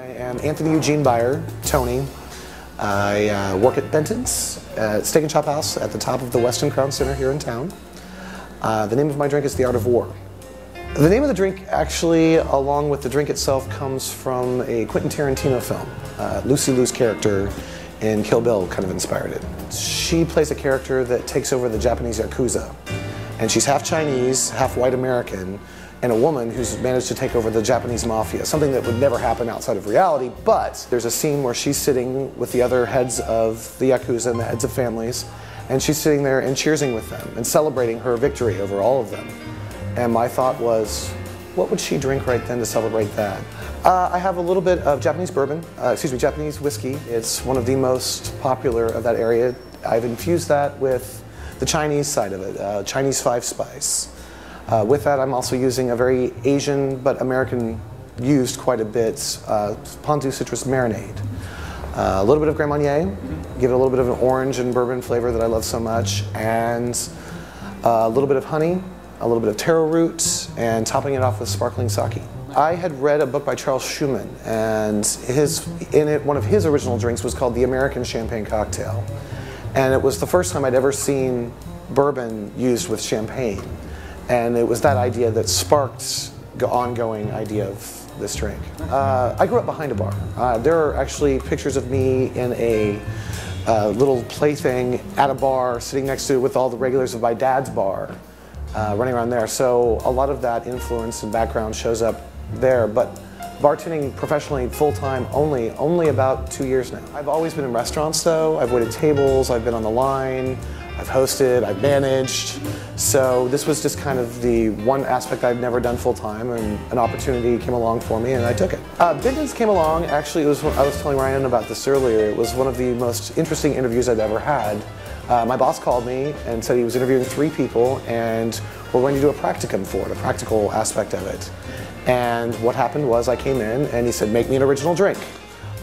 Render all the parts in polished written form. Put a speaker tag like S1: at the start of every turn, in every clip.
S1: I am Anthony Eugene Beyer, Tony. I work at Benton's Steak and Chop House at the top of the Westin Crown Center here in town. The name of my drink is The Art of War. The name of the drink actually, along with the drink itself, comes from a Quentin Tarantino film. Lucy Liu's character in Kill Bill kind of inspired it. She plays a character that takes over the Japanese Yakuza. And she's half Chinese, half white American, and a woman who's managed to take over the Japanese mafia, something that would never happen outside of reality. But there's a scene where she's sitting with the other heads of the Yakuza and the heads of families, and she's sitting there and cheersing with them and celebrating her victory over all of them. And my thought was, what would she drink right then to celebrate that? I have a little bit of Japanese bourbon, Japanese whiskey. It's one of the most popular of that area. I've infused that with the Chinese side of it, Chinese 5-spice. With that, I'm also using a very Asian, but American used quite a bit, Ponzu citrus marinade. A little bit of Grand Marnier, give it a little bit of an orange and bourbon flavor that I love so much, and a little bit of honey, a little bit of taro root, and topping it off with sparkling sake. I had read a book by Charles Schumann, and one of his original drinks was called the American Champagne Cocktail. And it was the first time I'd ever seen bourbon used with champagne. And it was that idea that sparked the ongoing idea of this drink. I grew up behind a bar. There are actually pictures of me in a little plaything at a bar, sitting next to it with all the regulars of my dad's bar, running around there. So a lot of that influence and background shows up there. But bartending professionally, full-time, only about 2 years now. I've always been in restaurants though. I've waited tables, I've been on the line, I've hosted, I've managed. So this was just kind of the one aspect I've never done full-time, and an opportunity came along for me and I took it. Benton's came along, actually I was telling Ryan about this earlier, it was one of the most interesting interviews I'd ever had. My boss called me and said he was interviewing 3 people and we're going to do a practicum for it, a practical aspect of it. And what happened was I came in and he said, make me an original drink.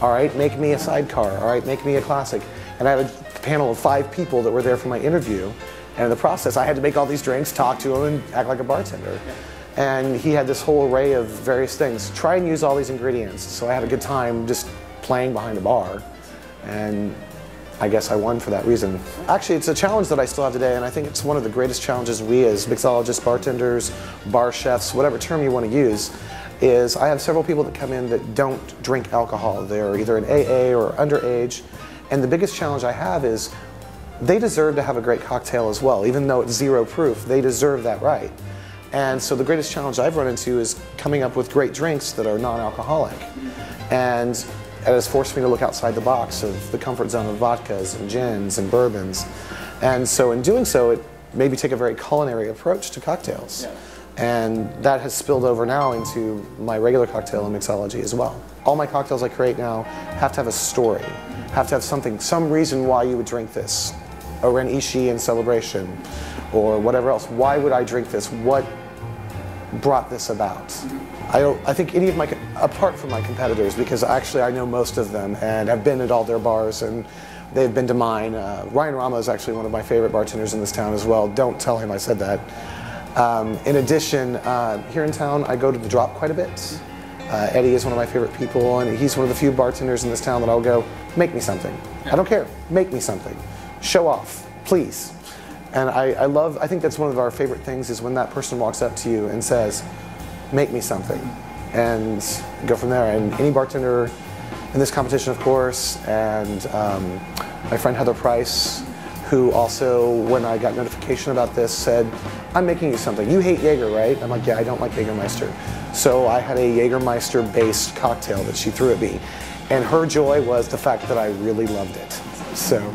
S1: All right, make me a sidecar. All right, make me a classic. And I had a panel of 5 people that were there for my interview. And in the process, I had to make all these drinks, talk to them, and act like a bartender. And he had this whole array of various things. Try and use all these ingredients. So I had a good time just playing behind a bar. And I guess I won for that reason. Actually, it's a challenge that I still have today, and I think it's one of the greatest challenges we as mixologists, bartenders, bar chefs, whatever term you want to use, is I have several people that come in that don't drink alcohol. They're either in AA or underage, and the biggest challenge I have is they deserve to have a great cocktail as well. Even though it's 0 proof, they deserve that right. And so the greatest challenge I've run into is coming up with great drinks that are non-alcoholic. And it has forced me to look outside the box of the comfort zone of vodkas and gins and bourbons. And so in doing so, it made me take a very culinary approach to cocktails. Yeah. And that has spilled over now into my regular cocktail and mixology as well. All my cocktails I create now have to have a story, have to have something, some reason why you would drink this. A Ren-ishi in celebration, or whatever else. Why would I drink this? What brought this about? I think any of my, apart from my competitors, because actually I know most of them and have been at all their bars and they've been to mine. Ryan Rama is actually one of my favorite bartenders in this town as well. Don't tell him I said that. In addition, here in town I go to the Drop quite a bit. Eddie is one of my favorite people, and he's one of the few bartenders in this town that I'll go, make me something. I don't care, make me something. Show off, please. And I think that's one of our favorite things is when that person walks up to you and says, make me something, and go from there. And any bartender in this competition, of course, and my friend Heather Price, who also, when I got notification about this, said, I'm making you something. You hate Jaeger, right? I'm like, yeah, I don't like Jägermeister. So I had a Jägermeister-based cocktail that she threw at me. And her joy was the fact that I really loved it. So.